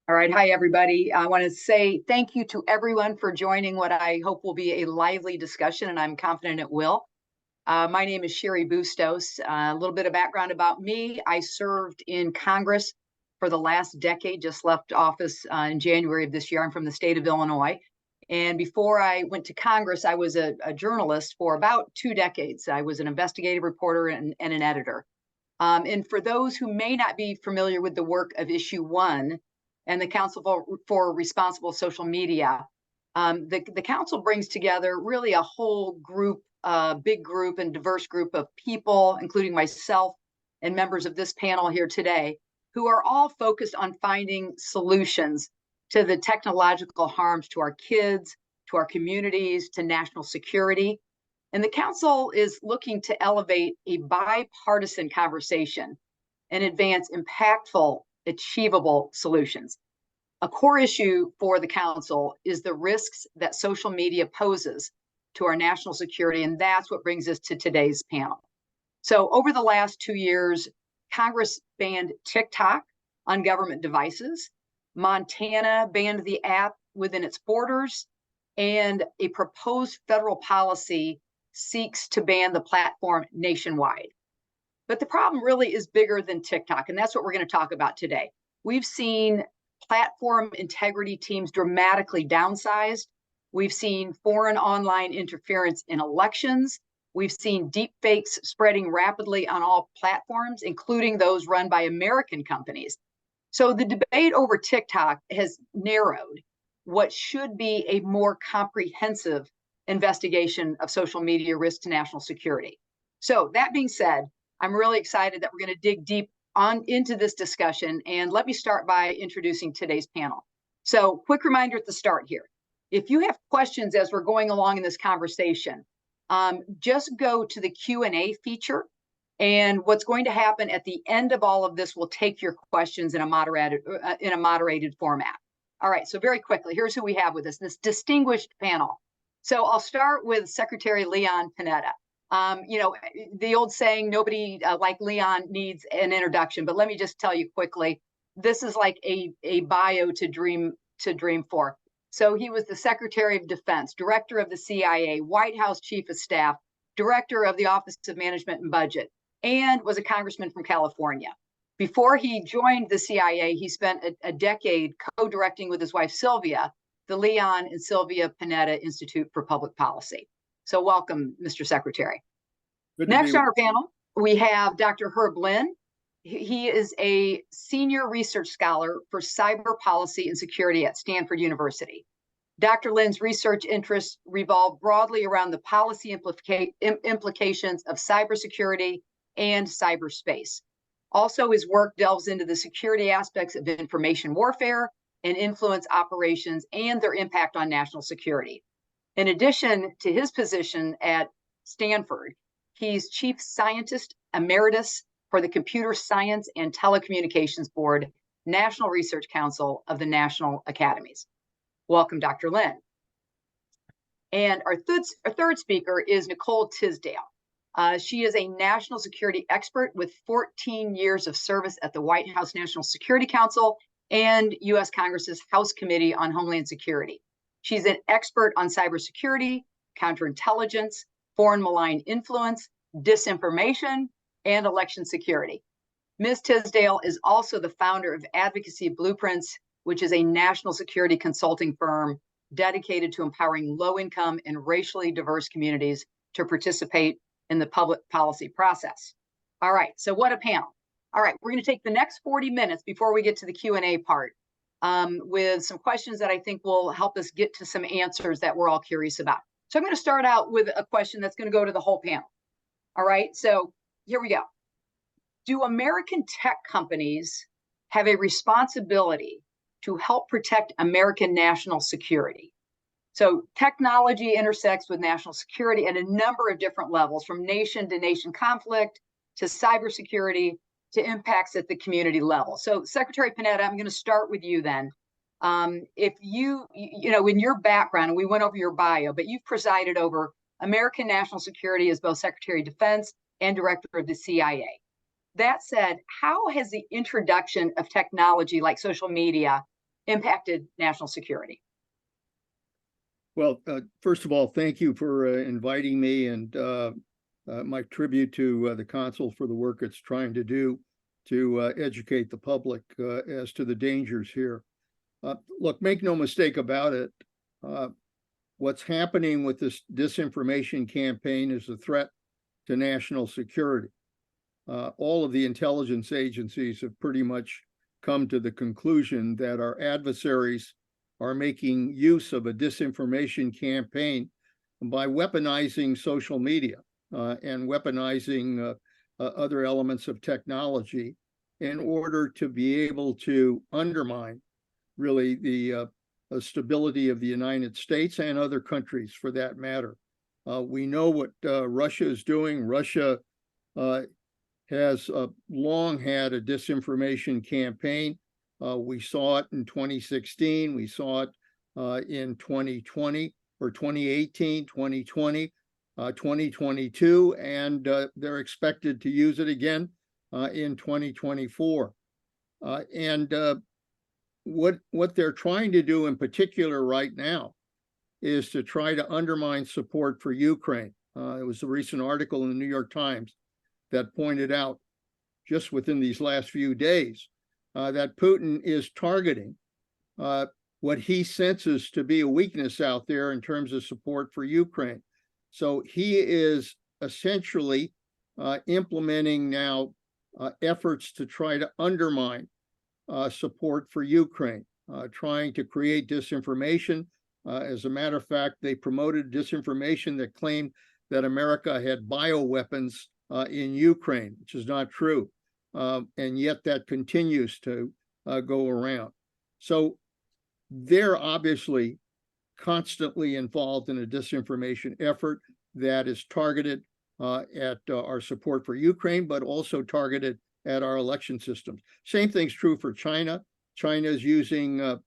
All right. Hi, everybody. I want to say thank you to everyone for joining what I hope will be a lively discussion, and I'm confident it will. My name is Cheri Bustos. A little bit of background about me. I served in Congress for the last decade, just left office in January of this year. I'm from the state of Illinois. And before I went to Congress, I was a journalist for about 2 decades. I was an investigative reporter and an editor. And for those who may not be familiar with the work of Issue 1 and the Council for Responsible Social Media, the council brings together really a whole group, big group and diverse group of people, including myself and members of this panel here today, who are all focused on finding solutions to the technological harms to our kids, to our communities, to national security. And the council is looking to elevate a bipartisan conversation and advance impactful, achievable solutions. A core issue for the council is the risks that social media poses to our national security, and that's what brings us to today's panel. So over the last 2 years, Congress banned TikTok on government devices. Montana banned the app within its borders, and a proposed federal policy seeks to ban the platform nationwide. But the problem really is bigger than TikTok, and that's what we're going to talk about today. We've seen platform integrity teams dramatically downsized. We've seen foreign online interference in elections. We've seen deep fakes spreading rapidly on all platforms, including those run by American companies. So the debate over TikTok has narrowed what should be a more comprehensive investigation of social media risk to national security. So that being said, I'm really excited that we're going to dig deep into this discussion. And let me start by introducing today's panel. So quick reminder at the start here. If you have questions as we're going along in this conversation, just go to the Q&A feature. And what's going to happen at the end of all of this, we'll take your questions in a moderated format. All right, so very quickly, here's who we have with us, this distinguished panel. So I'll start with Secretary Leon Panetta. The old saying, nobody like Leon needs an introduction, but let me just tell you quickly, this is like a bio to dream for. So he was the Secretary of Defense, Director of the CIA, White House Chief of Staff, Director of the Office of Management and Budget, and was a congressman from California. Before he joined the CIA, he spent a decade co-directing with his wife, Sylvia, the Leon and Sylvia Panetta Institute for Public Policy. So welcome, Mr. Secretary. Next on our panel, we have Dr. Herb Lynn. He is a senior research scholar for cyber policy and security at Stanford University. Dr. Lynn's research interests revolve broadly around the policy implications of cybersecurity and cyberspace. Also, his work delves into the security aspects of information warfare and influence operations and their impact on national security. In addition to his position at Stanford, he's Chief Scientist Emeritus for the Computer Science and Telecommunications Board, National Research Council of the National Academies. Welcome, Dr. Lynn. And our third speaker is Nicole Tisdale. She is a national security expert with 14 years of service at the White House National Security Council and U.S. Congress's House Committee on Homeland Security. She's an expert on cybersecurity, counterintelligence, foreign malign influence, disinformation, and election security. Ms. Tisdale is also the founder of Advocacy Blueprints, which is a national security consulting firm dedicated to empowering low-income and racially diverse communities to participate in the public policy process. All right, so what a panel. All right, we're going to take the next 40 minutes before we get to the Q&A part with some questions that I think will help us get to some answers that we're all curious about. So I'm going to start out with a question that's going to go to the whole panel. All right, so here we go. Do American tech companies have a responsibility to help protect American national security? So technology intersects with national security at a number of different levels, from nation to nation conflict to cybersecurity to impacts at the community level. So Secretary Panetta, I'm going to start with you then. If in your background, and we went over your bio, but you've presided over American national security as both Secretary of Defense and Director of the CIA. That said, how has the introduction of technology like social media impacted national security. Well, first of all, thank you for inviting me, and my tribute to the Consul for the work it's trying to do to educate the public as to the dangers here. Look, make no mistake about it. What's happening with this disinformation campaign is a threat to national security. All of the intelligence agencies have pretty much come to the conclusion that our adversaries are making use of a disinformation campaign by weaponizing social media and weaponizing other elements of technology in order to be able to undermine really the stability of the United States and other countries for that matter. We know what Russia is doing. Russia has long had a disinformation campaign. We saw it in 2016. We saw it in 2020 or 2018, 2020, 2022, and they're expected to use it again in 2024. What they're trying to do in particular right now is to try to undermine support for Ukraine. There was a recent article in the New York Times that pointed out just within these last few days that Putin is targeting what he senses to be a weakness out there in terms of support for Ukraine. So he is essentially implementing now efforts to try to undermine support for Ukraine, trying to create disinformation. As a matter of fact, they promoted disinformation that claimed that America had bioweapons in Ukraine, which is not true. And yet that continues to go around. So they're obviously constantly involved in a disinformation effort that is targeted at our support for Ukraine, but also targeted at our election systems. Same thing's true for China. China is using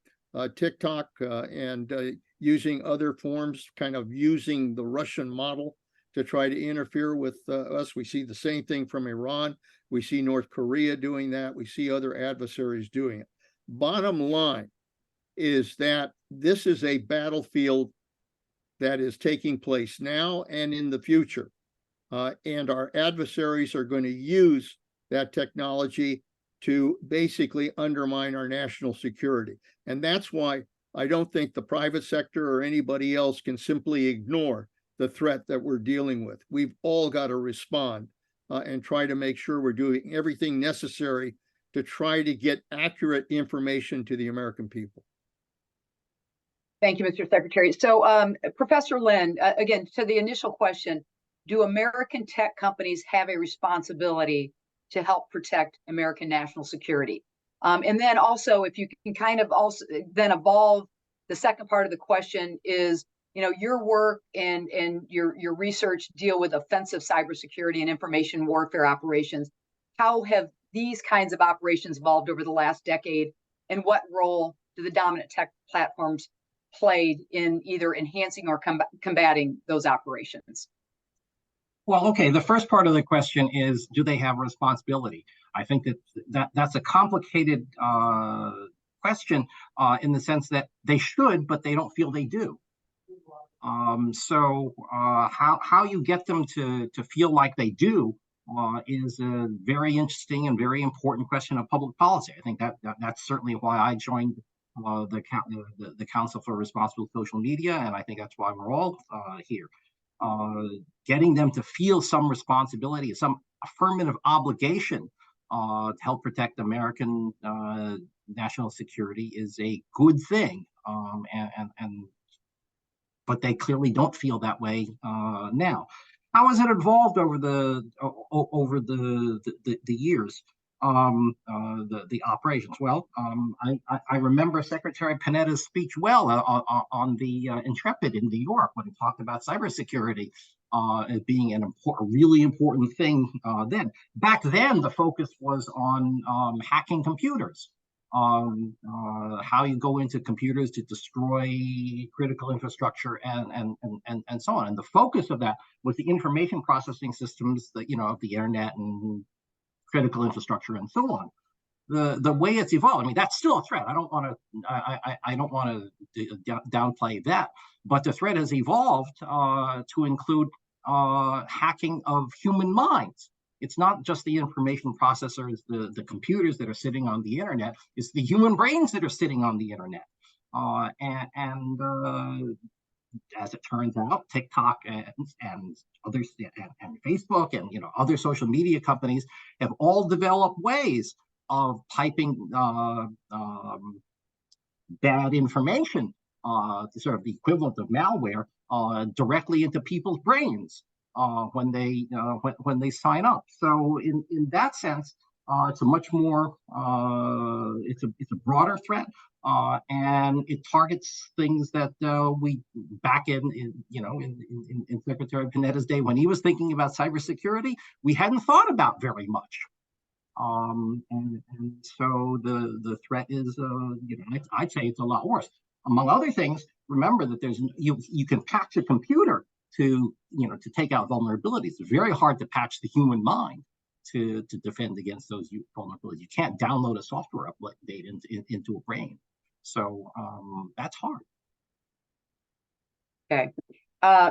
TikTok and using other forms, kind of using the Russian model to try to interfere with us. We see the same thing from Iran. We see North Korea doing that. We see other adversaries doing it. Bottom line is that this is a battlefield that is taking place now and in the future. And our adversaries are going to use that technology to basically undermine our national security. And that's why I don't think the private sector or anybody else can simply ignore the threat that we're dealing with. We've all got to respond and try to make sure we're doing everything necessary to try to get accurate information to the American people. Thank you, Mr. Secretary. So, Professor Lin, again, to the initial question, do American tech companies have a responsibility to help protect American national security? And then also, if you can kind of also then evolve, the second part of the question is, you know, your work and your research deal with offensive cybersecurity and information warfare operations. How have these kinds of operations evolved over the last decade, and what role do the dominant tech platforms played in either enhancing or combating those operations? Well, okay, the first part of the question is, do they have a responsibility? I think that's a complicated question in the sense that they should, but they don't feel they do. So how you get them to feel like they do is a very interesting and very important question of public policy. I think that's certainly why I joined the Council for Responsible Social Media, and I think that's why we're all here. Getting them to feel some responsibility, some affirmative obligation to help protect American national security is a good thing, but they clearly don't feel that way now. How has it evolved over the years? The operations. Well, I remember Secretary Panetta's speech well on the Intrepid in New York when he talked about cybersecurity as being a really important thing then. Back then, the focus was on hacking computers, how you go into computers to destroy critical infrastructure and so on. And the focus of that was the information processing systems that, of the internet and critical infrastructure and so on. the way it's evolved, I mean, that's still a threat. I don't want to downplay that, but the threat has evolved to include hacking of human minds. It's not just the information processors, the computers that are sitting on the internet. It's the human brains that are sitting on the internet. As it turns out, TikTok and others, and Facebook, and other social media companies have all developed ways of piping bad information, sort of the equivalent of malware, directly into people's brains when they sign up. So in that sense, it's a much more it's a broader threat. And it targets things that we back in Secretary Panetta's day, when he was thinking about cybersecurity, we hadn't thought about very much. And so the threat is, I'd say it's a lot worse. Among other things, remember that you can patch a computer to take out vulnerabilities. It's very hard to patch the human mind to defend against those vulnerabilities. You can't download a software update into a brain. So that's hard. Okay.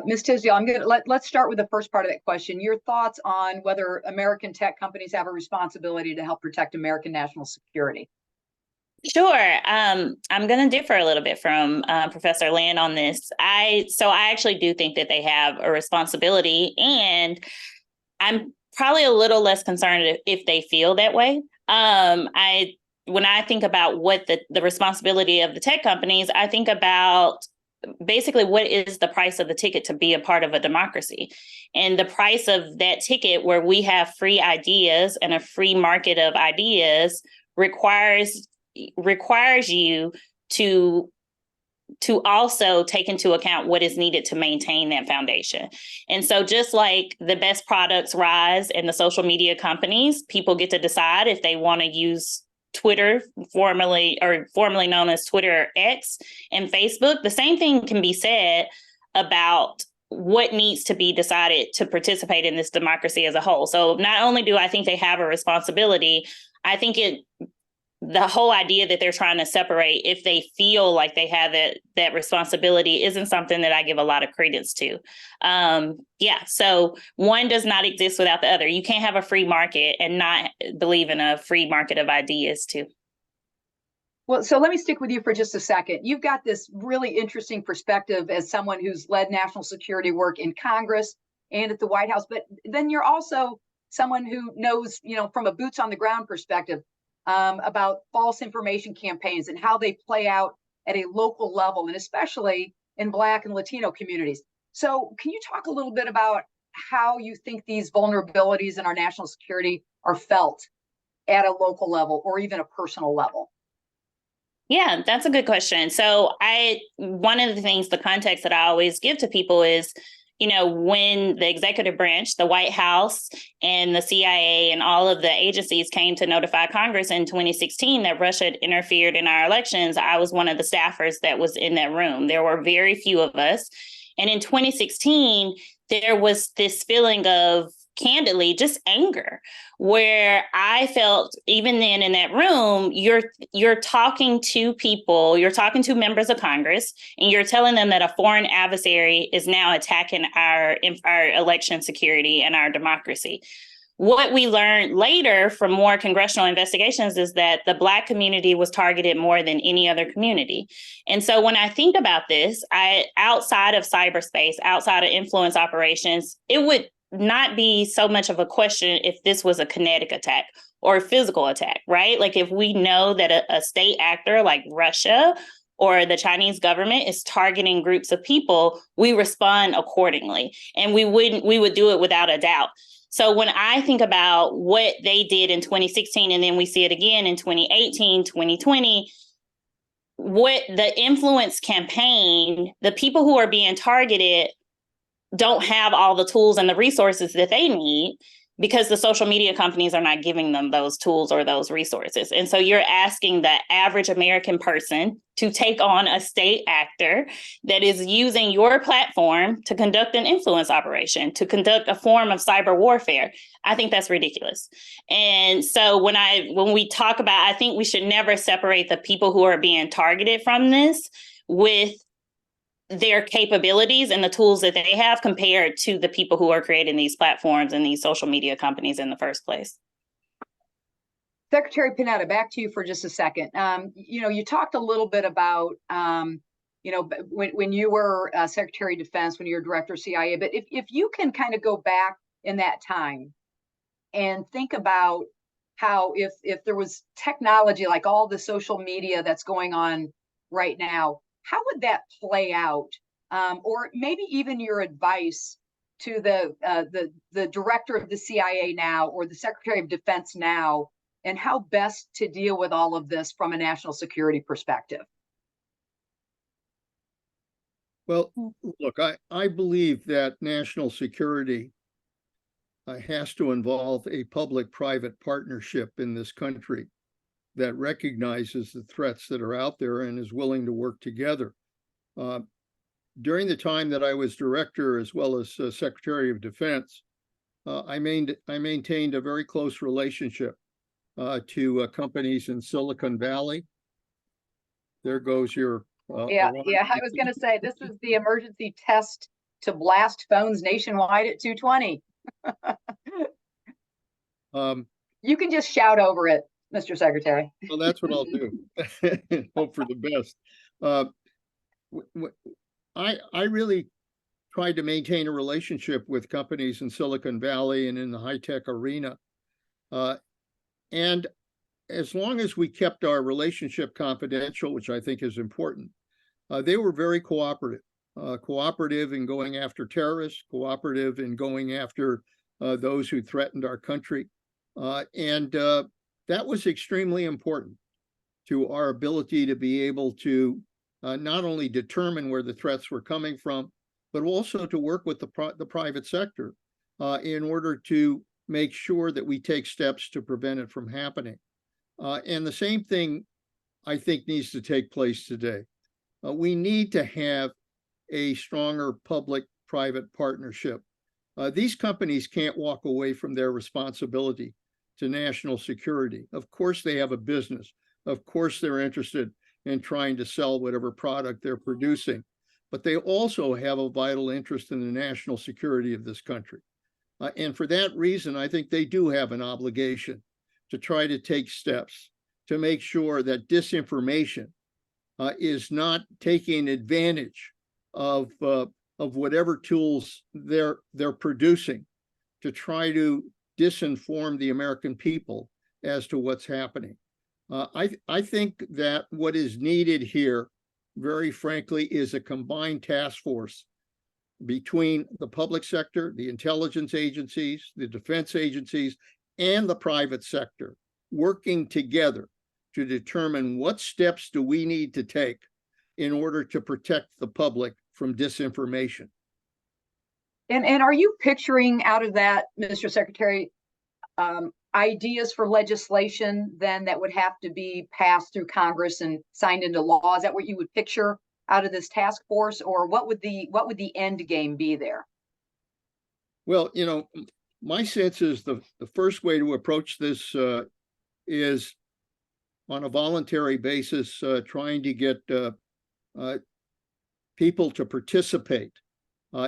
Ms. Tisdale, let's start with the first part of that question. Your thoughts on whether American tech companies have a responsibility to help protect American national security. Sure. I'm going to differ a little bit from Professor Land on this. I actually do think that they have a responsibility, and I'm probably a little less concerned if they feel that way. When I think about what the responsibility of the tech companies, I think about basically what is the price of the ticket to be a part of a democracy. And the price of that ticket, where we have free ideas and a free market of ideas, requires you to also take into account what is needed to maintain that foundation. And so just like the best products rise in the social media companies, people get to decide if they want to use Twitter, formerly known as Twitter X, and Facebook. The same thing can be said about what needs to be decided to participate in this democracy as a whole. So not only do I think they have a responsibility, I think the whole idea that they're trying to separate, if they feel like they have that responsibility, isn't something that I give a lot of credence to. So one does not exist without the other. You can't have a free market and not believe in a free market of ideas too. Well, so let me stick with you for just a second. You've got this really interesting perspective as someone who's led national security work in Congress and at the White House, but then you're also someone who knows, from a boots on the ground perspective, about false information campaigns and how they play out at a local level, and especially in Black and Latino communities. So can you talk a little bit about how you think these vulnerabilities in our national security are felt at a local level or even a personal level? Yeah, that's a good question. So one of the things, the context that I always give to people is, when the executive branch, the White House and the CIA and all of the agencies came to notify Congress in 2016 that Russia had interfered in our elections, I was one of the staffers that was in that room. There were very few of us. And in 2016, there was this feeling of, candidly, just anger, where I felt, even then in that room, you're talking to people, you're talking to members of Congress, and you're telling them that a foreign adversary is now attacking our election security and our democracy. What we learned later from more congressional investigations is that the Black community was targeted more than any other community. And so when I think about this, outside of cyberspace, outside of influence operations, it would not be so much of a question if this was a kinetic attack or a physical attack, right? Like if we know that a state actor like Russia or the Chinese government is targeting groups of people, we respond accordingly. And we would do it without a doubt. So when I think about what they did in 2016, and then we see it again in 2018, 2020, what the influence campaign, the people who are being targeted don't have all the tools and the resources that they need. because the social media companies are not giving them those tools or those resources. And so you're asking the average American person to take on a state actor that is using your platform to conduct an influence operation, to conduct a form of cyber warfare. I think that's ridiculous. And so when we talk about, I think we should never separate the people who are being targeted from this with their capabilities and the tools that they have compared to the people who are creating these platforms and these social media companies in the first place. Secretary Panetta, back to you for just a second. You talked a little bit about, when you were Secretary of Defense, when you were Director of CIA, but if you can kind of go back in that time and think about how if there was technology like all the social media that's going on right now, how would that play out? Or maybe even your advice to the director of the CIA now or the Secretary of Defense now, and how best to deal with all of this from a national security perspective. Well, look, I believe that national security has to involve a public-private partnership in this country that recognizes the threats that are out there and is willing to work together. During the time that I was director as well as Secretary of Defense, I maintained a very close relationship to companies in Silicon Valley. There goes your... Yeah, I was going to say, this is the emergency test to blast phones nationwide at 220. You can just shout over it, Mr. Secretary. Well, that's what I'll do. Hope for the best. I really tried to maintain a relationship with companies in Silicon Valley and in the high-tech arena. And as long as we kept our relationship confidential, which I think is important, they were very cooperative. Cooperative in going after terrorists, cooperative in going after those who threatened our country. And that was extremely important to our ability to be able to not only determine where the threats were coming from, but also to work with the private sector in order to make sure that we take steps to prevent it from happening. And the same thing, I think, needs to take place today. We need to have a stronger public-private partnership. These companies can't walk away from their responsibility to national security. Of course, they have a business. Of course, they're interested in trying to sell whatever product they're producing, but they also have a vital interest in the national security of this country. And for that reason, I think they do have an obligation to try to take steps to make sure that disinformation is not taking advantage of whatever tools they're producing to try to disinform the American people as to what's happening. I think that what is needed here, very frankly, is a combined task force between the public sector, the intelligence agencies, the defense agencies, and the private sector, working together to determine what steps do we need to take in order to protect the public from disinformation. And are you picturing out of that, Mr. Secretary, ideas for legislation then that would have to be passed through Congress and signed into law? Is that what you would picture out of this task force, or what would the end game be there? Well, my sense is the first way to approach this is on a voluntary basis, trying to get people to participate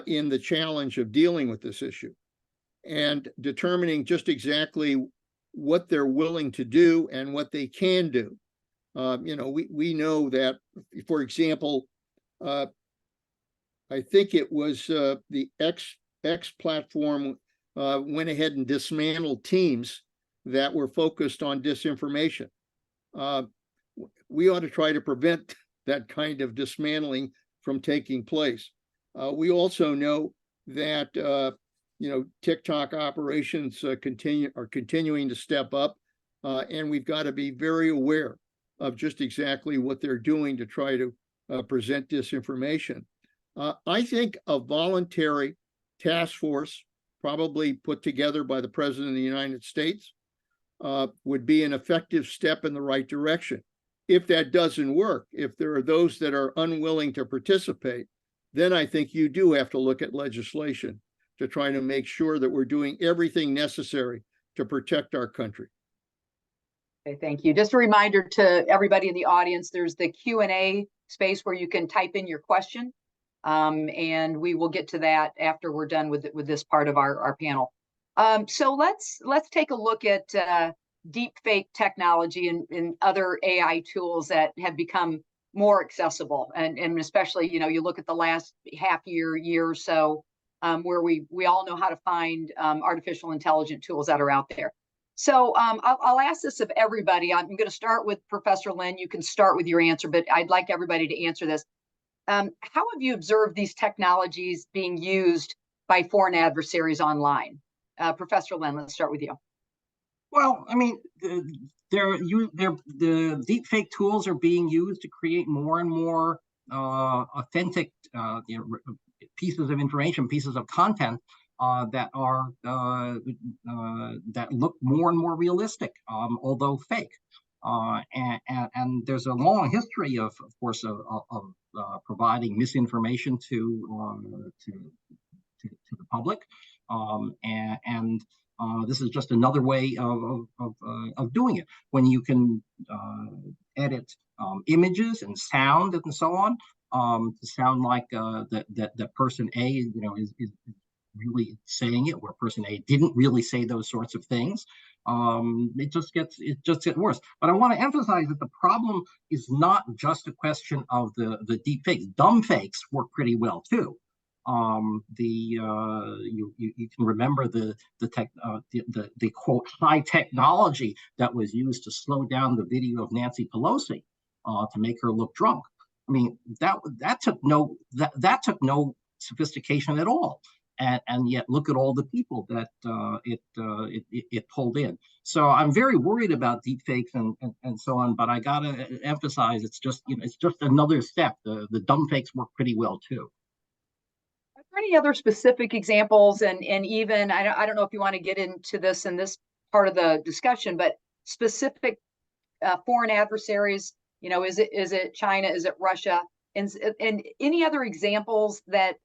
in the challenge of dealing with this issue and determining just exactly what they're willing to do and what they can do. We know that, for example, I think it was the X platform went ahead and dismantled teams that were focused on disinformation. We ought to try to prevent that kind of dismantling from taking place. We also know that TikTok operations are continuing to step up, and we've got to be very aware of just exactly what they're doing to try to present disinformation. I think a voluntary task force probably put together by the President of the United States, would be an effective step in the right direction. If that doesn't work, if there are those that are unwilling to participate, then I think you do have to look at legislation to try to make sure that we're doing everything necessary to protect our country. Okay, thank you. Just a reminder to everybody in the audience, there's the Q&A space where you can type in your question. And we will get to that after we're done with this part of our panel. So let's take a look at deep fake technology and other AI tools that have become more accessible, and especially, you know, you look at the last year or so, where we all know how to find artificial intelligence tools that are out there. So I'll ask this of everybody. I'm going to start with Professor Lynn. You can start with your answer, but I'd like everybody to answer this. How have you observed these technologies being used by foreign adversaries online? Professor Lynn, let's start with you. Well, I mean, the deep fake tools are being used to create more and more authentic pieces of information, pieces of content that are that look more and more realistic, although fake. And there's a long history of course, of providing misinformation to the public, and this is just another way of doing it. When you can edit images and sound and so on, to sound like that person A, you know, is really saying it, where person A didn't really say those sorts of things. It just gets worse. But I want to emphasize that the problem is not just a question of the deep fakes. Dumb fakes work pretty well too. You can remember the quote high technology that was used to slow down the video of Nancy Pelosi to make her look drunk. I mean, that took no sophistication at all. And yet look at all the people that it pulled in. So I'm very worried about deepfakes and so on. But I gotta emphasize, it's just another step. The dumb fakes work pretty well too. Are there any other specific examples? And even I don't know if you want to get into this in this part of the discussion, but specific foreign adversaries. You know, is it China? Is it Russia? And any other examples that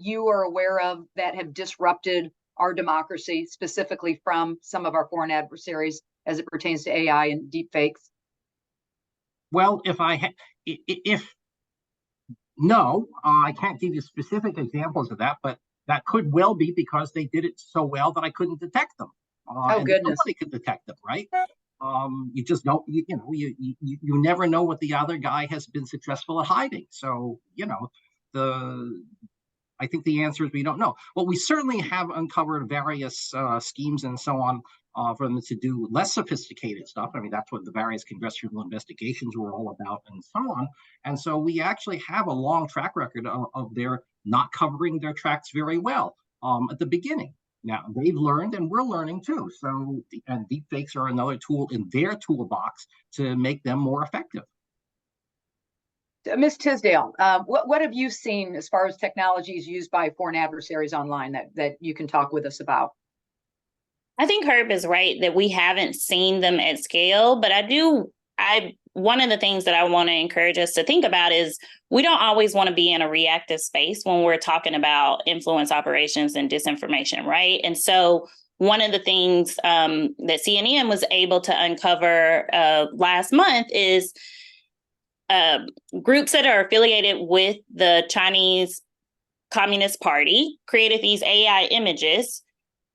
you are aware of that have disrupted our democracy, specifically from some of our foreign adversaries as it pertains to AI and deep fakes? Well, I can't give you specific examples of that, but that could well be because they did it so well that I couldn't detect them. Oh, goodness. Nobody could detect them, right? You just don't, you never know what the other guy has been successful at hiding. So, you know, I think the answer is we don't know. Well, we certainly have uncovered various schemes and so on for them to do less sophisticated stuff. I mean, that's what the various congressional investigations were all about and so on. And so we actually have a long track record of their not covering their tracks very well at the beginning. Now, they've learned and we're learning too. So, and deepfakes are another tool in their toolbox to make them more effective. Ms. Tisdale, what have you seen as far as technologies used by foreign adversaries online that you can talk with us about? I think Herb is right that we haven't seen them at scale, but one of the things that I want to encourage us to think about is we don't always want to be in a reactive space when we're talking about influence operations and disinformation, right? And so one of the things that CNN was able to uncover last month is groups that are affiliated with the Chinese Communist Party created these AI images.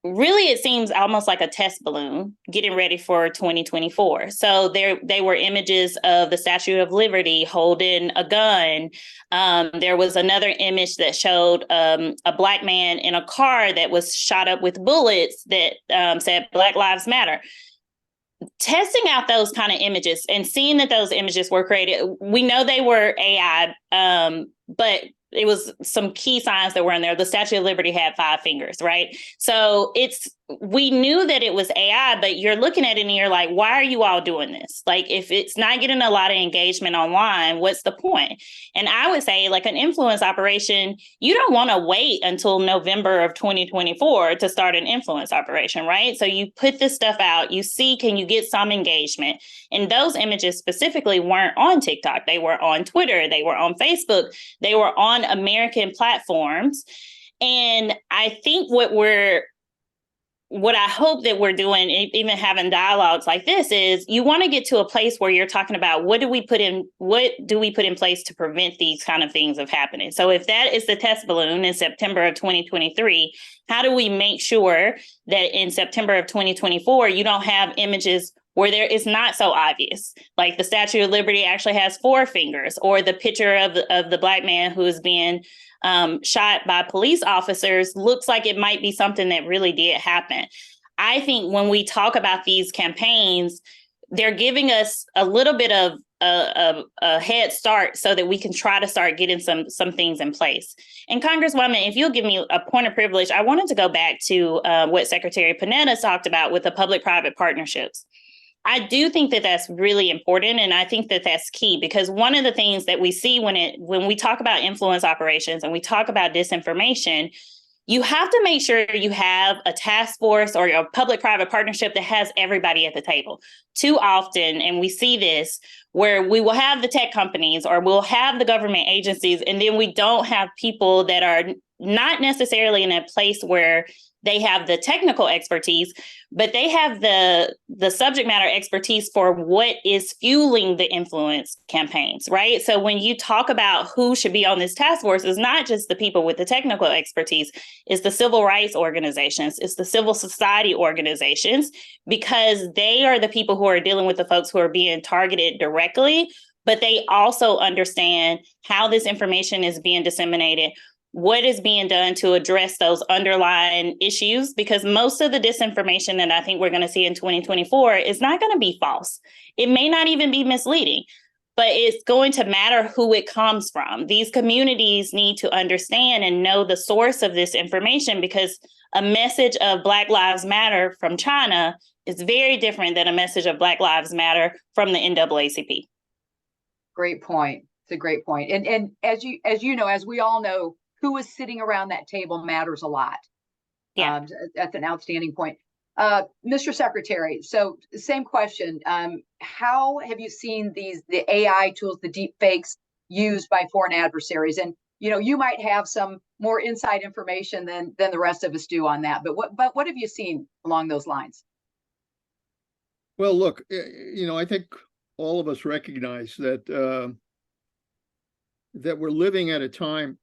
Really, it seems almost like a test balloon getting ready for 2024. So they were images of the Statue of Liberty holding a gun. There was another image that showed a Black man in a car that was shot up with bullets that said Black Lives Matter. Testing out those kind of images and seeing that those images were created, we know they were AI, but it was some key signs that were in there. The Statue of Liberty had 5 fingers, right? So it's we knew that it was AI, but you're looking at it and you're like, why are you all doing this? Like, if it's not getting a lot of engagement online, what's the point? And I would say, like, an influence operation, you don't want to wait until November of 2024 to start an influence operation, right? So you put this stuff out, you see, can you get some engagement? And those images specifically weren't on TikTok. They were on Twitter. They were on Facebook. They were on American platforms. And I think what I hope that we're doing, even having dialogues like this, is you want to get to a place where you're talking about what do we put in place to prevent these kind of things of happening. So if that is the test balloon in September of 2023, how do we make sure that in September of 2024, you don't have images where there is not so obvious, like the Statue of Liberty actually has 4 fingers, or the picture of the Black man who is being shot by police officers looks like it might be something that really did happen. I think when we talk about these campaigns, they're giving us a little bit of a head start so that we can try to start getting some things in place. And Congresswoman, if you'll give me a point of privilege, I wanted to go back to what Secretary Panetta talked about with the public-private partnerships. I do think that that's really important. And I think that that's key, because one of the things that we see when we talk about influence operations and we talk about disinformation, you have to make sure you have a task force or a public-private partnership that has everybody at the table. Too often, and we see this, where we will have the tech companies or we'll have the government agencies, and then we don't have people that are not necessarily in a place where they have the technical expertise, but they have the subject matter expertise for what is fueling the influence campaigns, right? So when you talk about who should be on this task force, it's not just the people with the technical expertise, it's the civil rights organizations, it's the civil society organizations, because they are the people who are dealing with the folks who are being targeted directly, but they also understand how this information is being disseminated, what is being done to address those underlying issues, because most of the disinformation that I think we're going to see in 2024 is not going to be false. It may not even be misleading, but it's going to matter who it comes from. These communities need to understand and know the source of this information, because a message of Black Lives Matter from China is very different than a message of Black Lives Matter from the NAACP. Great point. It's a great point. And as you know, as we all know, who is sitting around that table matters a lot. Yeah. That's an outstanding point. Mr. Secretary, so same question. How have you seen the AI tools, the deep fakes used by foreign adversaries? And you might have some more inside information than the rest of us do on that. But what have you seen along those lines? Well, look, I think all of us recognize that that we're living at a time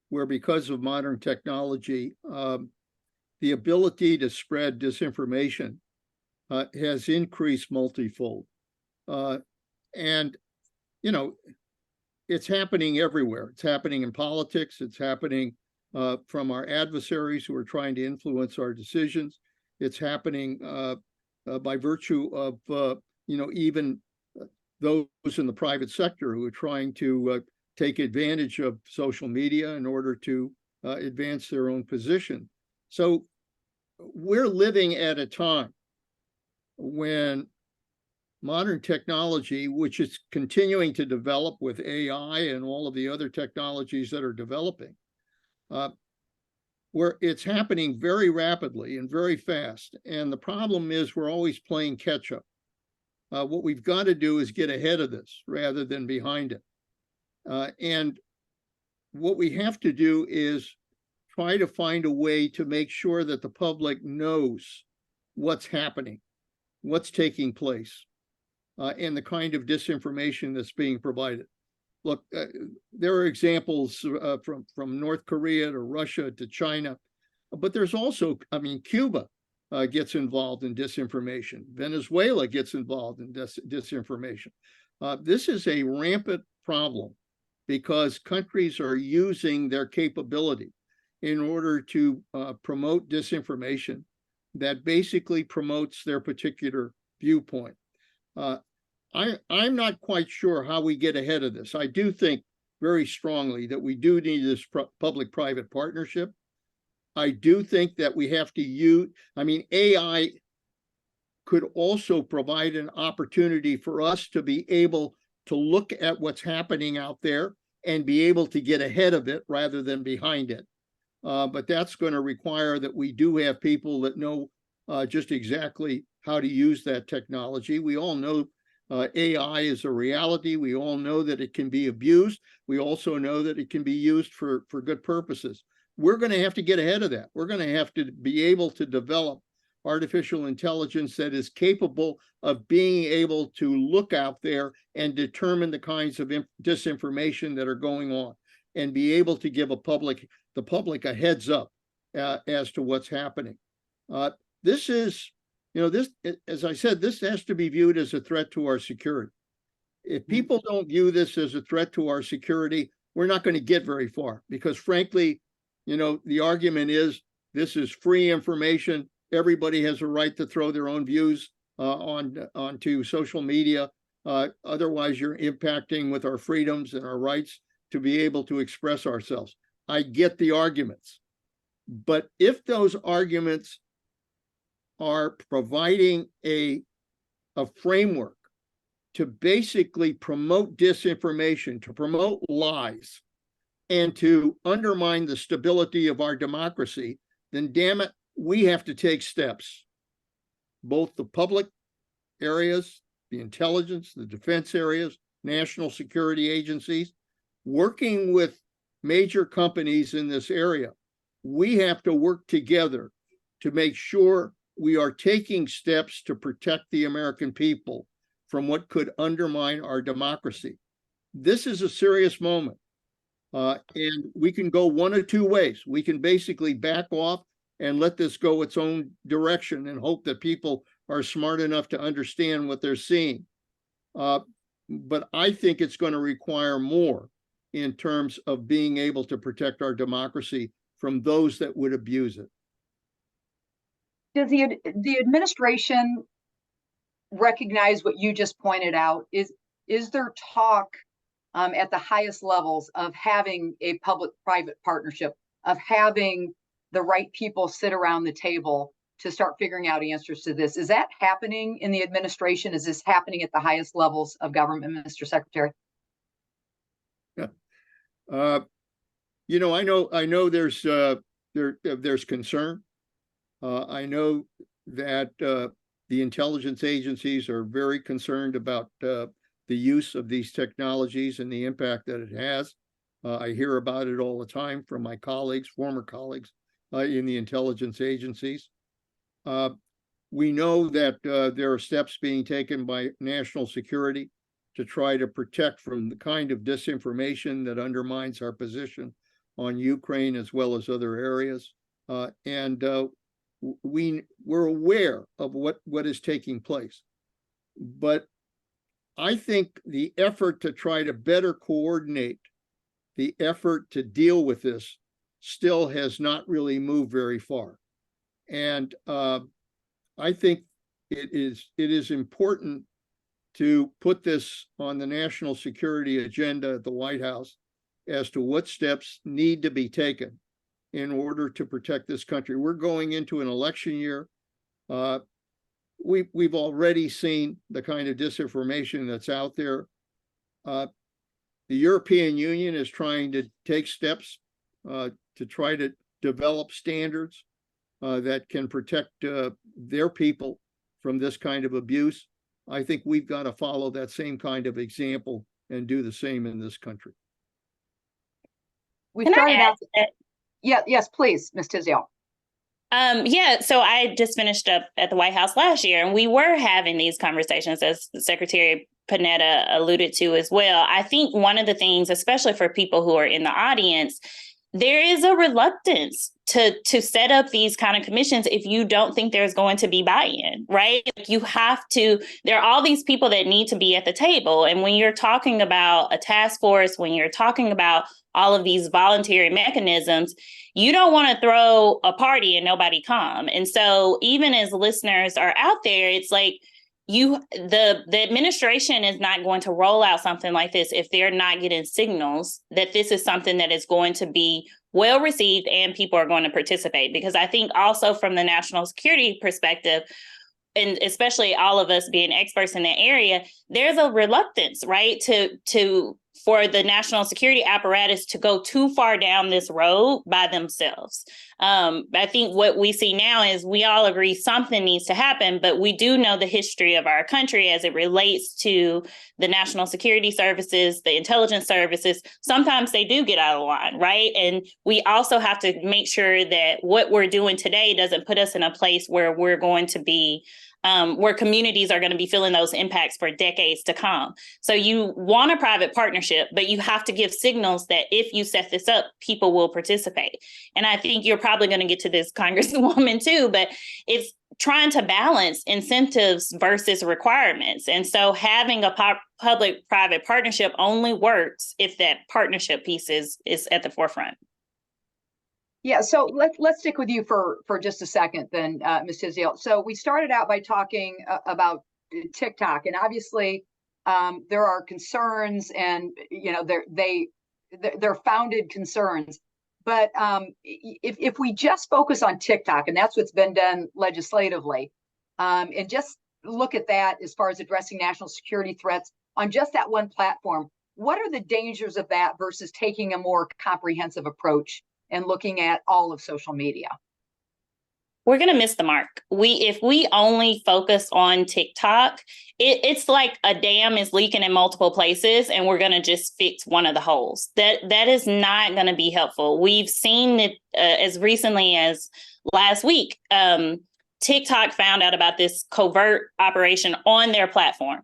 where, because of modern technology, the ability to spread disinformation has increased multifold. And, it's happening everywhere. It's happening in politics. It's happening from our adversaries who are trying to influence our decisions. It's happening by virtue of, even those in the private sector who are trying to take advantage of social media in order to advance their own position. So we're living at a time when modern technology, which is continuing to develop with AI and all of the other technologies that are developing, where it's happening very rapidly and very fast. And the problem is we're always playing catch up. What we've got to do is get ahead of this rather than behind it. And what we have to do is try to find a way to make sure that the public knows what's happening, what's taking place, and the kind of disinformation that's being provided. Look, there are examples from North Korea to Russia to China, but there's also, Cuba gets involved in disinformation. Venezuela gets involved in disinformation. This is a rampant problem, because countries are using their capability in order to promote disinformation that basically promotes their particular viewpoint. I'm not quite sure how we get ahead of this. I do think very strongly that we do need this public-private partnership. I do think that we have to use, I mean, AI could also provide an opportunity for us to be able to look at what's happening out there and be able to get ahead of it rather than behind it. But that's going to require that we do have people that know just exactly how to use that technology. We all know AI is a reality. We all know that it can be abused. We also know that it can be used for good purposes. We're going to have to get ahead of that. We're going to have to be able to develop artificial intelligence that is capable of being able to look out there and determine the kinds of disinformation that are going on and be able to give the public a heads up as to what's happening. This is, this, as I said, this has to be viewed as a threat to our security. If people don't view this as a threat to our security, we're not going to get very far because frankly, the argument is this is free information. Everybody has a right to throw their own views onto social media. Otherwise, you're impacting with our freedoms and our rights to be able to express ourselves. I get the arguments. But if those arguments are providing a framework to basically promote disinformation, to promote lies, and to undermine the stability of our democracy, then damn it, we have to take steps. Both the public areas, the intelligence, the defense areas, national security agencies, working with major companies in this area, we have to work together to make sure we are taking steps to protect the American people from what could undermine our democracy. This is a serious moment. And we can go one of two ways. We can basically back off and let this go its own direction and hope that people are smart enough to understand what they're seeing. But I think it's going to require more in terms of being able to protect our democracy from those that would abuse it. Does the administration recognize what you just pointed out? Is there talk at the highest levels of having a public-private partnership, of having the right people sit around the table to start figuring out answers to this? Is that happening in the administration? Is this happening at the highest levels of government, Mr. Secretary? Yeah. I know there's concern. I know that the intelligence agencies are very concerned about the use of these technologies and the impact that it has. I hear about it all the time from my colleagues, former colleagues in the intelligence agencies. We know that there are steps being taken by national security to try to protect from the kind of disinformation that undermines our position on Ukraine as well as other areas. We're aware of what is taking place. But I think the effort to try to better coordinate the effort to deal with this still has not really moved very far. And I think it is important to put this on the national security agenda at the White House as to what steps need to be taken in order to protect this country. We're going into an election year. We've already seen the kind of disinformation that's out there. The European Union is trying to take steps to try to develop standards that can protect their people from this kind of abuse. I think we've got to follow that same kind of example and do the same in this country. We started out. Yeah, yes, please, Ms. Tisdale. So I just finished up at the White House last year, and we were having these conversations, as Secretary Panetta alluded to as well. I think one of the things, especially for people who are in the audience, there is a reluctance to set up these kind of commissions if you don't think there's going to be buy-in, right? You have to, there are all these people that need to be at the table. And when you're talking about a task force, when you're talking about all of these voluntary mechanisms, you don't want to throw a party and nobody come. And so even as listeners are out there, it's like the administration is not going to roll out something like this if they're not getting signals that this is something that is going to be well received and people are going to participate. Because I think also from the national security perspective, and especially all of us being experts in that area, there's a reluctance, right, for the national security apparatus to go too far down this road by themselves. I think what we see now is we all agree something needs to happen, but we do know the history of our country as it relates to the national security services, the intelligence services. Sometimes they do get out of line, right? And we also have to make sure that what we're doing today doesn't put us in a place where we're going to be where communities are going to be feeling those impacts for decades to come. So you want a private partnership, but you have to give signals that if you set this up, people will participate. And I think you're probably going to get to this, Congresswoman, too, but it's trying to balance incentives versus requirements. And so having a public-private partnership only works if that partnership piece is at the forefront. Yeah, so let's stick with you for just a second then, Ms. Tisdale. So we started out by talking about TikTok, and obviously there are concerns, and they're founded concerns. But if we just focus on TikTok, and that's what's been done legislatively, and just look at that as far as addressing national security threats on just that one platform, what are the dangers of that versus taking a more comprehensive approach and looking at all of social media? We're going to miss the mark. If we only focus on TikTok, it's like a dam is leaking in multiple places and we're going to just fix one of the holes. That is not going to be helpful. We've seen it as recently as last week. TikTok found out about this covert operation on their platform.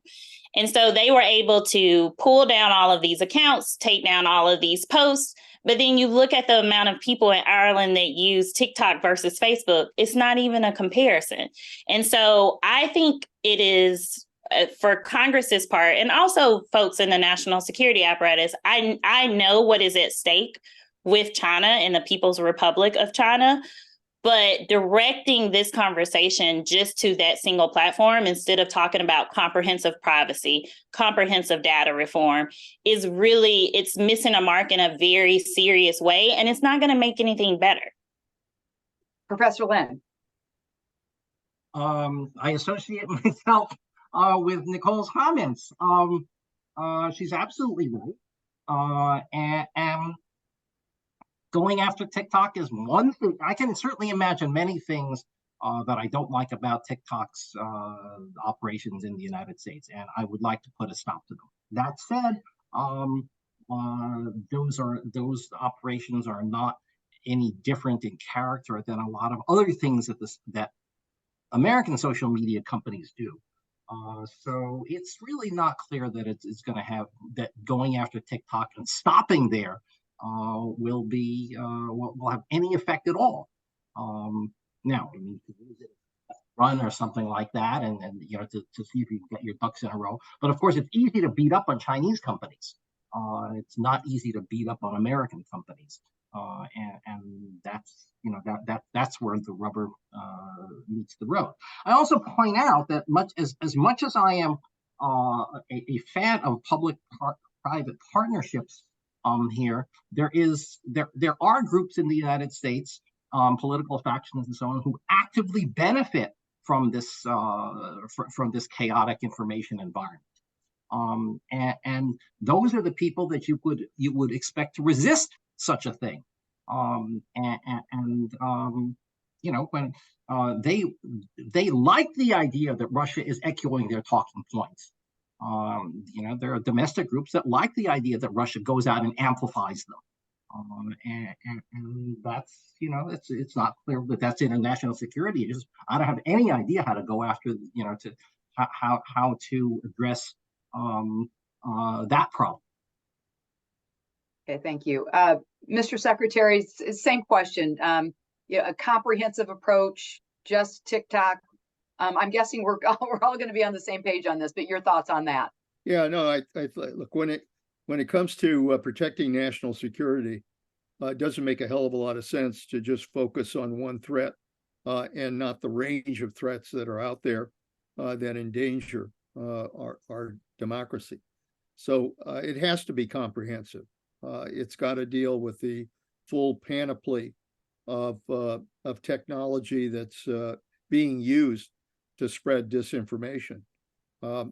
And so they were able to pull down all of these accounts, take down all of these posts. But then you look at the amount of people in Ireland that use TikTok versus Facebook, it's not even a comparison. And so I think it is for Congress's part, and also folks in the national security apparatus, I know what is at stake with China and the People's Republic of China. But directing this conversation just to that single platform instead of talking about comprehensive privacy, comprehensive data reform it's missing a mark in a very serious way, and it's not going to make anything better. Professor Lynn. I associate myself with Nicole's comments. She's absolutely right. And going after TikTok is one thing. I can certainly imagine many things that I don't like about TikTok's operations in the United States, and I would like to put a stop to them. That said, those operations are not any different in character than a lot of other things that American social media companies do. So it's really not clear that it's going to have that going after TikTok and stopping there will have any effect at all. Now, I mean, to use it run or something like that, and to see if you can get your ducks in a row. But of course, it's easy to beat up on Chinese companies. It's not easy to beat up on American companies, and that's where the rubber meets the road. I also point out that as much as I am a fan of public-private partnerships. Here, there are groups in the United States, political factions and so on, who actively benefit from this chaotic information environment, and those are the people that you would expect to resist such a thing, when they like the idea that Russia is echoing their talking points. There are domestic groups that like the idea that Russia goes out and amplifies them. And that's, it's not clear that that's international security. I don't have any idea how to go after, how to address that problem. Okay, thank you. Mr. Secretary, same question. A comprehensive approach, just TikTok. I'm guessing we're all going to be on the same page on this, but your thoughts on that? Yeah, no, I look, when it comes to protecting national security, it doesn't make a hell of a lot of sense to just focus on one threat and not the range of threats that are out there that endanger our democracy. So it has to be comprehensive. It's got to deal with the full panoply of technology that's being used to spread disinformation. I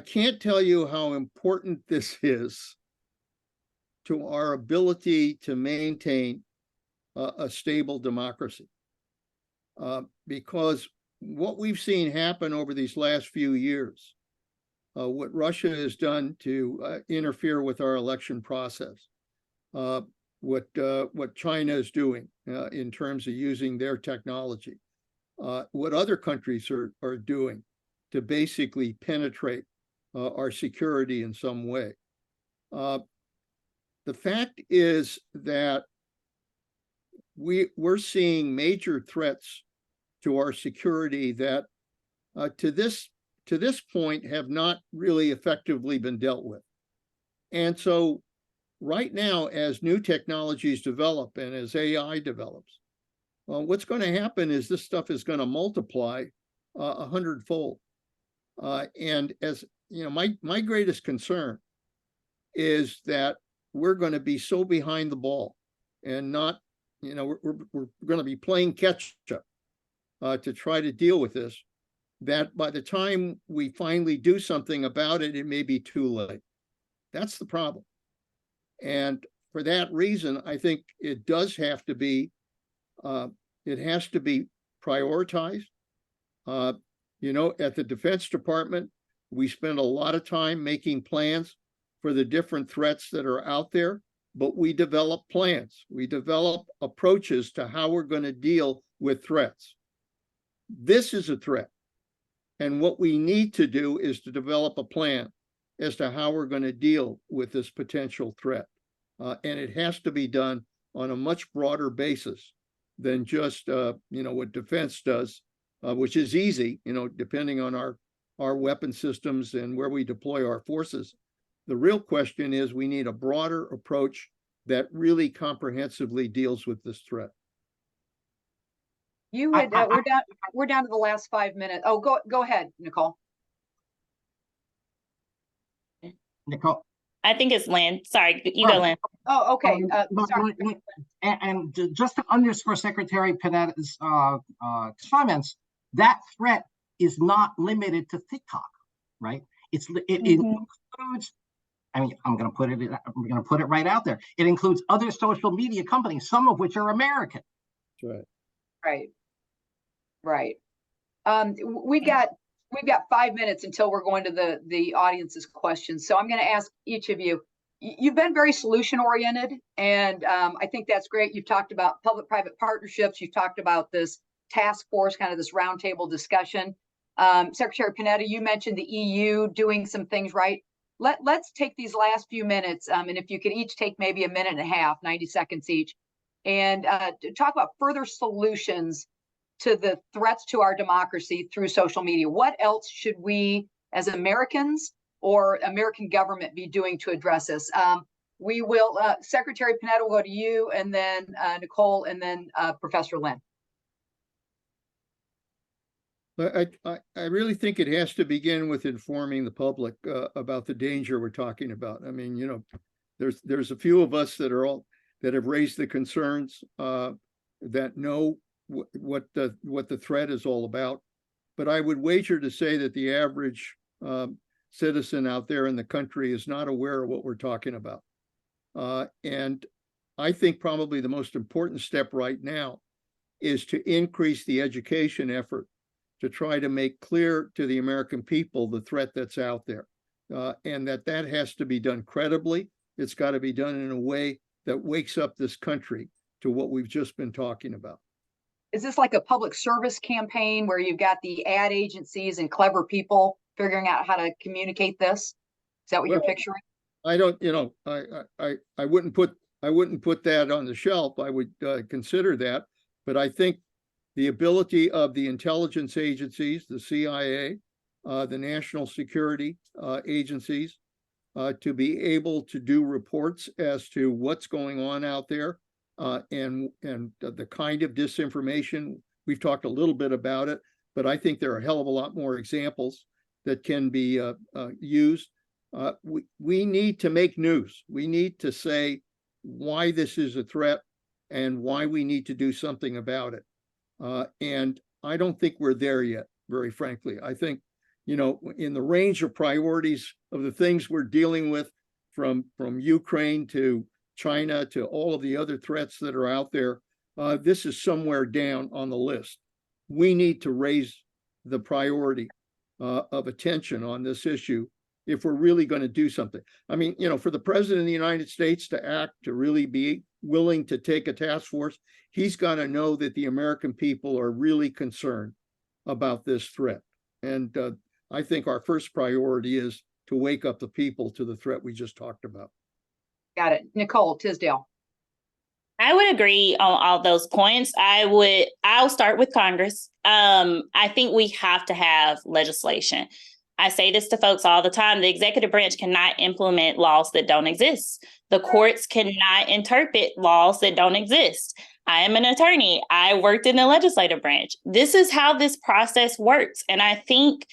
can't tell you how important this is to our ability to maintain a stable democracy. Because what we've seen happen over these last few years, what Russia has done to interfere with our election process, what China is doing in terms of using their technology, what other countries are doing to basically penetrate our security in some way. The fact is that we're seeing major threats to our security that to this point have not really effectively been dealt with. And so right now, as new technologies develop and as AI develops, what's going to happen is this stuff is going to multiply 100-fold. And as you know, my greatest concern is that we're going to be so behind the ball and not, you know, we're going to be playing catch up to try to deal with this, that by the time we finally do something about it, it may be too late. That's the problem. And for that reason, I think it does have to be, it has to be prioritized. You know, at the Defense Department, we spend a lot of time making plans for the different threats that are out there, but we develop plans. We develop approaches to how we're going to deal with threats. This is a threat. And what we need to do is to develop a plan as to how we're going to deal with this potential threat. And it has to be done on a much broader basis than just, you know, what defense does, which is easy, you know, depending on our weapon systems and where we deploy our forces. The real question is we need a broader approach that really comprehensively deals with this threat. You had we're down to the last 5 minutes. Oh, go ahead, Nicole. Nicole. I think it's Lynn. Sorry, you go, Lynn. Oh, okay. Sorry. And just to underscore Secretary Panetta's comments, that threat is not limited to TikTok, right? It includes. I mean, I'm going to put it right out there. It includes other social media companies, some of which are American. Right. We've got 5 minutes until we're going to the audience's questions. So I'm going to ask each of you. You've been very solution oriented, and I think that's great. You've talked about public-private partnerships. You've talked about this task force, kind of this roundtable discussion. Secretary Panetta, you mentioned the EU doing some things right. Let's take these last few minutes, and if you could each take maybe a minute and a half, 90 seconds each, and talk about further solutions to the threats to our democracy through social media. What else should we, as Americans or American government, be doing to address this? We will, Secretary Panetta will go to you, and then Nicole, and then Professor Lynn. I really think it has to begin with informing the public about the danger we're talking about. I mean, you know, there's a few of us that have raised the concerns that know what the threat is all about. But I would wager to say that the average citizen out there in the country is not aware of what we're talking about. And I think probably the most important step right now is to increase the education effort to try to make clear to the American people the threat that's out there, and that has to be done credibly. It's got to be done in a way that wakes up this country to what we've just been talking about. Is this like a public service campaign where you've got the ad agencies and clever people figuring out how to communicate this? Is that what you're picturing? I don't, you know, I wouldn't put that on the shelf. I would consider that, but I think the ability of the intelligence agencies, the CIA, the national security agencies, to be able to do reports as to what's going on out there, and the kind of disinformation. We've talked a little bit about it, but I think there are a hell of a lot more examples that can be used. We need to make news. We need to say why this is a threat and why we need to do something about it. And I don't think we're there yet, very frankly. I think, in the range of priorities of the things we're dealing with, from Ukraine to China to all of the other threats that are out there, this is somewhere down on the list. We need to raise the priority of attention on this issue if we're really going to do something. I mean, for the president of the United States to act, to really be willing to take a task force, he's got to know that the American people are really concerned about this threat. And I think our first priority is to wake up the people to the threat we just talked about. Got it. Nicole, Tisdale. I would agree on all those points. I'll start with Congress. I think we have to have legislation. I say this to folks all the time. The executive branch cannot implement laws that don't exist. The courts cannot interpret laws that don't exist. I am an attorney. I worked in the legislative branch. This is how this process works. And I think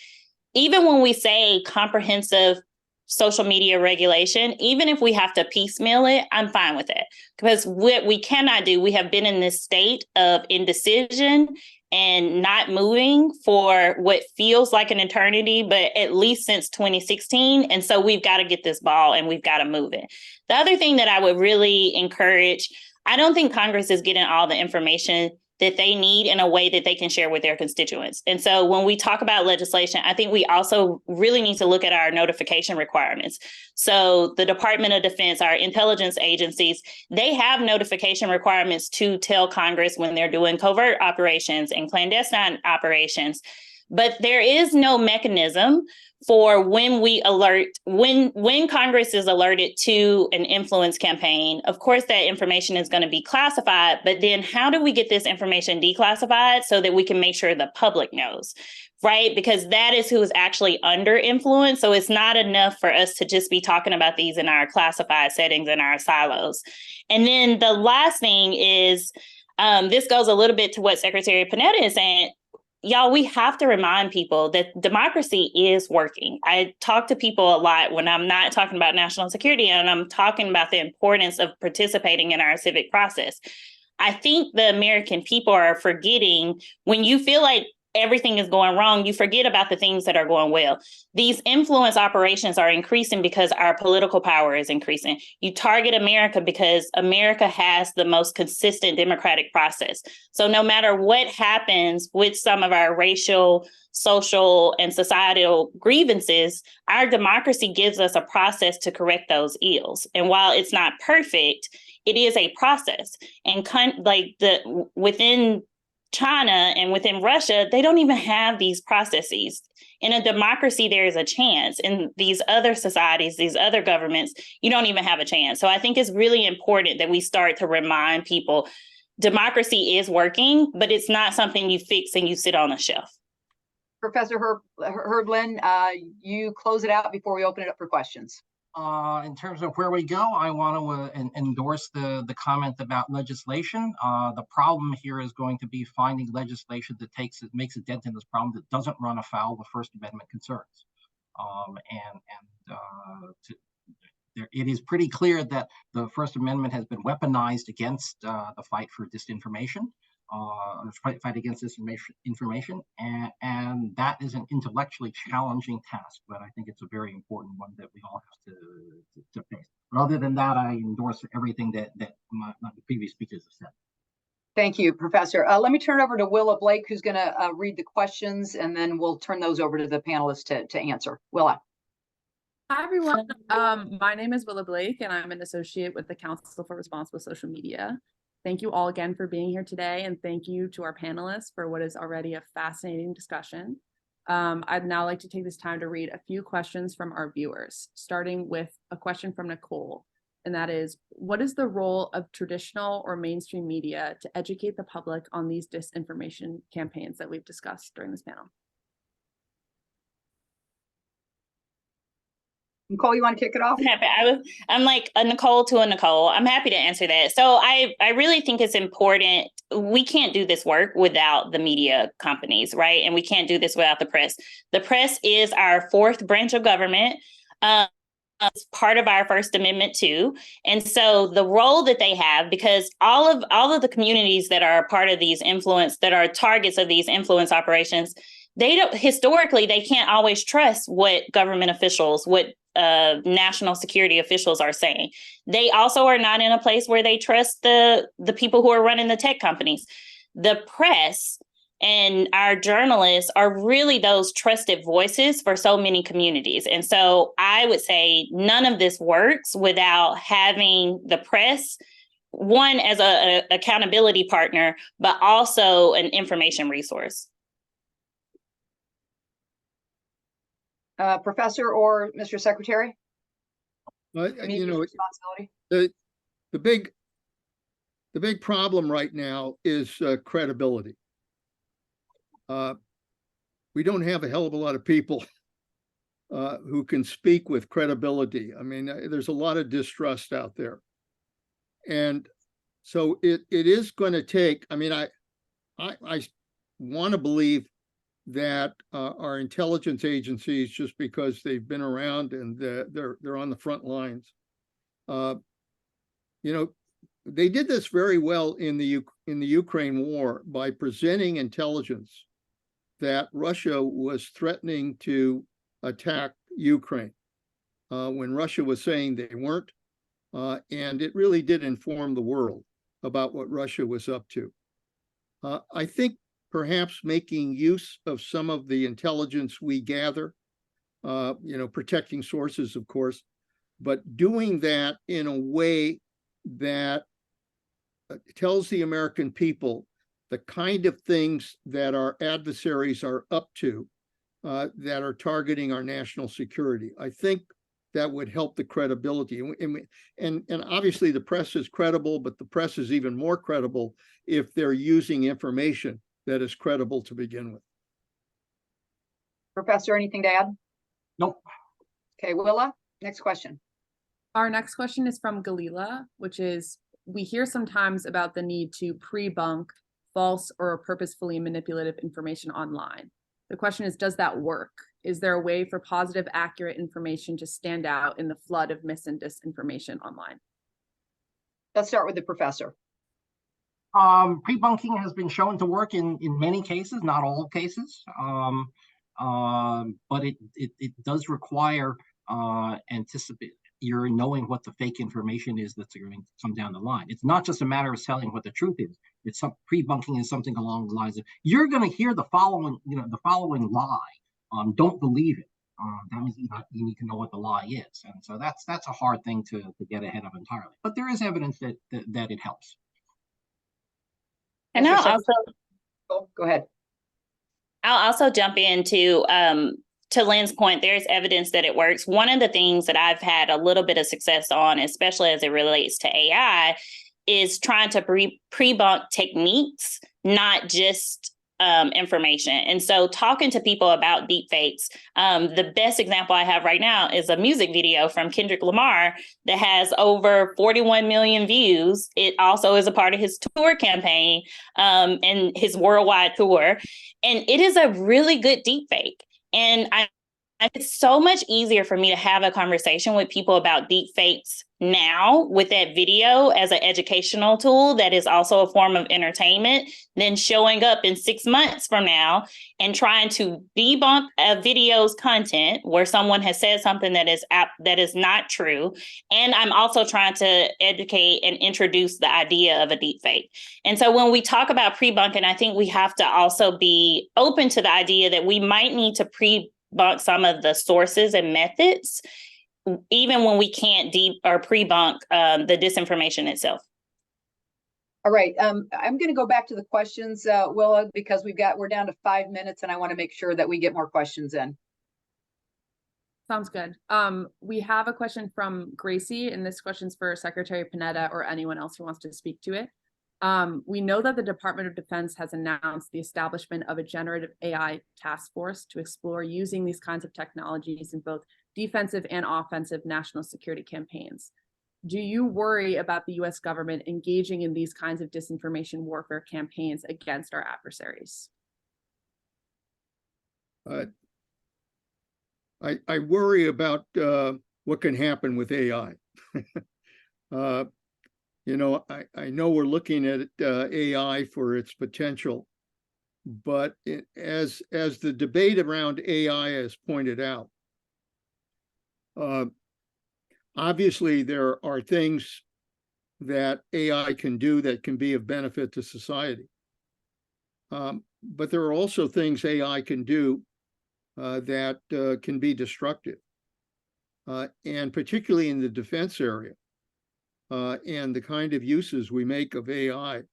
even when we say comprehensive social media regulation, even if we have to piecemeal it, I'm fine with it. Because what we cannot do, we have been in this state of indecision and not moving for what feels like an eternity, but at least since 2016. And so we've got to get this ball and we've got to move it. The other thing that I would really encourage, I don't think Congress is getting all the information that they need in a way that they can share with their constituents. And so when we talk about legislation, I think we also really need to look at our notification requirements. So the Department of Defense, our intelligence agencies, they have notification requirements to tell Congress when they're doing covert operations and clandestine operations. But there is no mechanism for when we alert, when Congress is alerted to an influence campaign. Of course, that information is going to be classified, but then how do we get this information declassified so that we can make sure the public knows, right? Because that is who is actually under influence. So it's not enough for us to just be talking about these in our classified settings in our silos. And then the last thing is, this goes a little bit to what Secretary Panetta is saying. Y'all, we have to remind people that democracy is working. I talk to people a lot when I'm not talking about national security and I'm talking about the importance of participating in our civic process. I think the American people are forgetting when you feel like everything is going wrong, you forget about the things that are going well. These influence operations are increasing because our political power is increasing. You target America because America has the most consistent democratic process. So no matter what happens with some of our racial, social, and societal grievances, our democracy gives us a process to correct those ills. And while it's not perfect, it is a process. And within China and within Russia, they don't even have these processes. In a democracy, there is a chance. In these other societies, these other governments, you don't even have a chance. So I think it's really important that we start to remind people democracy is working, but it's not something you fix and you sit on a shelf. Professor Herdlin, you close it out before we open it up for questions. In terms of where we go, I want to endorse the comment about legislation. The problem here is going to be finding legislation that makes a dent in this problem that doesn't run afoul of the First Amendment concerns. It is pretty clear that the First Amendment has been weaponized against the fight for disinformation. Fight against disinformation, and that is an intellectually challenging task, but I think it's a very important one that we all have to face. But other than that, I endorse everything that my previous speakers have said. Thank you, Professor. Let me turn it over to Willa Blake, who's going to read the questions, and then we'll turn those over to the panelists to answer. Willa. Hi, everyone. My name is Willa Blake, and I'm an associate with the Council for Responsible Social Media. Thank you all again for being here today, and thank you to our panelists for what is already a fascinating discussion. I'd now like to take this time to read a few questions from our viewers, starting with a question from Nicole, and that is, what is the role of traditional or mainstream media to educate the public on these disinformation campaigns that we've discussed during this panel? Nicole, you want to kick it off? I'm like a Nicole to a Nicole. I'm happy to answer that. So I really think it's important. We can't do this work without the media companies, right? And we can't do this without the press. The press is our fourth branch of government. It's part of our First Amendment too. And so the role that they have, because all of the communities that are part of these influence, that are targets of these influence operations, they don't, historically, they can't always trust what government officials, what national security officials are saying. They also are not in a place where they trust the people who are running the tech companies. The press and our journalists are really those trusted voices for so many communities. And so I would say none of this works without having the press, one, as a accountability partner, but also an information resource. Professor or Mr. Secretary? You know, responsibility. the big problem right now is credibility. We don't have a hell of a lot of people who can speak with credibility. I mean, there's a lot of distrust out there. And so it is going to take, I mean, I want to believe that our intelligence agencies, just because they've been around and they're on the front lines, you know, they did this very well in the Ukraine war by presenting intelligence that Russia was threatening to attack Ukraine when Russia was saying they weren't, and it really did inform the world about what Russia was up to. I think perhaps making use of some of the intelligence we gather, you know, protecting sources, of course, but doing that in a way that tells the American people the kind of things that our adversaries are up to that are targeting our national security. I think that would help the credibility. And obviously the press is credible, but the press is even more credible if they're using information that is credible to begin with. Professor, anything to add? Nope. Okay, Willa, next question. Our next question is from Galila, which is, we hear sometimes about the need to pre-bunk false or purposefully manipulative information online. The question is, does that work? Is there a way for positive, accurate information to stand out in the flood of mis and disinformation online? Let's start with the professor. Pre-bunking has been shown to work in many cases, not all cases, but it does require you're knowing what the fake information is that's going to come down the line. It's not just a matter of telling what the truth is. It's some pre-bunking is something along the lines of, you're going to hear the following, the following lie. Don't believe it. That means you need to know what the lie is, and so that's a hard thing to get ahead of entirely. But there is evidence that it helps. And I'll go ahead. I'll also jump into to Lynn's point, there's evidence that it works. One of the things that I've had a little bit of success on, especially as it relates to AI, is trying to pre-bunk techniques, not just information. And so talking to people about deepfakes, the best example I have right now is a music video from Kendrick Lamar that has over 41 million views. It also is a part of his tour campaign and his worldwide tour. And it is a really good deepfake. And it's so much easier for me to have a conversation with people about deepfakes now with that video as an educational tool that is also a form of entertainment than showing up in 6 months from now and trying to debunk a video's content where someone has said something that is not true. And I'm also trying to educate and introduce the idea of a deepfake. And so when we talk about pre-bunking, I think we have to also be open to the idea that we might need to pre-bunk some of the sources and methods, even when we can't pre-bunk the disinformation itself. All right, I'm going to go back to the questions, Willa, because we're down to 5 minutes, and I want to make sure that we get more questions in. Sounds good. We have a question from Gracie, and this question's for Secretary Panetta or anyone else who wants to speak to it. We know that the Department of Defense has announced the establishment of a generative AI task force to explore using these kinds of technologies in both defensive and offensive national security campaigns. Do you worry about the U.S. government engaging in these kinds of disinformation warfare campaigns against our adversaries? I worry about what can happen with AI. You know, I know we're looking at AI for its potential, but as the debate around AI has pointed out, obviously there are things that AI can do that can be of benefit to society. But there are also things AI can do that can be destructive, and particularly in the defense area. And the kind of uses we make of AI,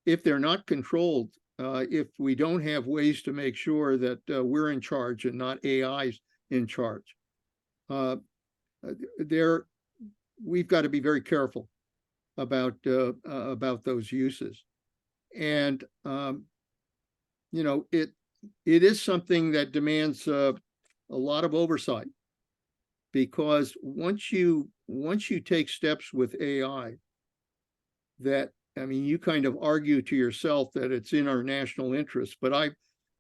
if they're not controlled, if we don't have ways to make sure that we're in charge and not AI's in charge, we've got to be very careful about those uses. And you know, it is something that demands a lot of oversight, because once you take steps with AI, that, I mean, you kind of argue to yourself that it's in our national interest, but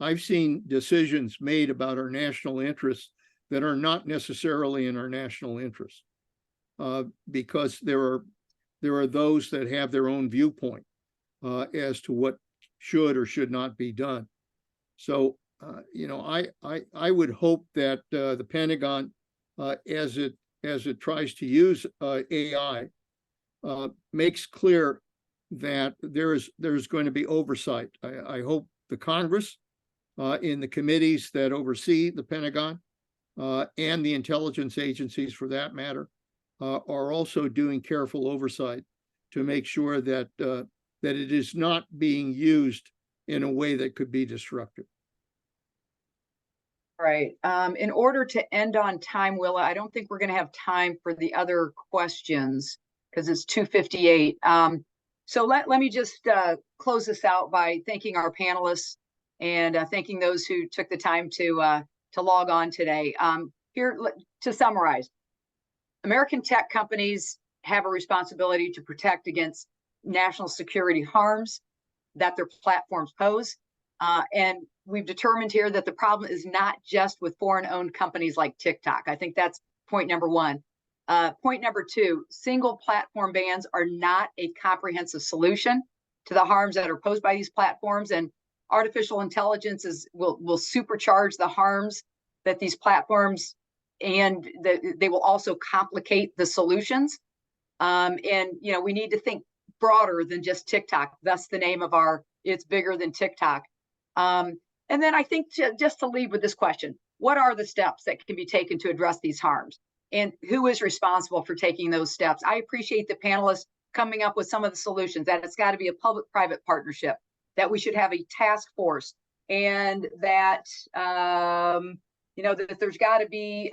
I've seen decisions made about our national interests that are not necessarily in our national interest, because there are those that have their own viewpoint as to what should or should not be done. So you know, I would hope that the Pentagon, as it tries to use AI, makes clear that there's going to be oversight. I hope the Congress, in the committees that oversee the Pentagon, and the intelligence agencies for that matter, are also doing careful oversight to make sure that that it is not being used in a way that could be destructive. Right. In order to end on time, Willa, I don't think we're going to have time for the other questions because it's 2:58. So let me just close this out by thanking our panelists and thanking those who took the time to log on today. Here, to summarize, American tech companies have a responsibility to protect against national security harms that their platforms pose. And we've determined here that the problem is not just with foreign-owned companies like TikTok. I think that's point number one. Point number two, single platform bans are not a comprehensive solution to the harms that are posed by these platforms, and artificial intelligence will supercharge the harms that these platforms, and they will also complicate the solutions. And you know, we need to think broader than just TikTok. Thus the name of our It's Bigger Than TikTok. And then I think just to leave with this question, what are the steps that can be taken to address these harms? And who is responsible for taking those steps? I appreciate the panelists coming up with some of the solutions, that it's got to be a public-private partnership, that we should have a task force, and that you know, that there's got to be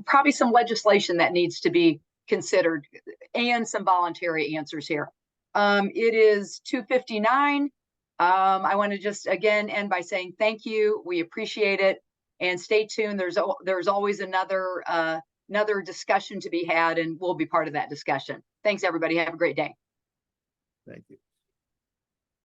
probably some legislation that needs to be considered, and some voluntary answers here. It is 2:59. I want to just again end by saying thank you. We appreciate it, and stay tuned. There's always another discussion to be had, and we'll be part of that discussion. Thanks, everybody. Have a great day. Thank you.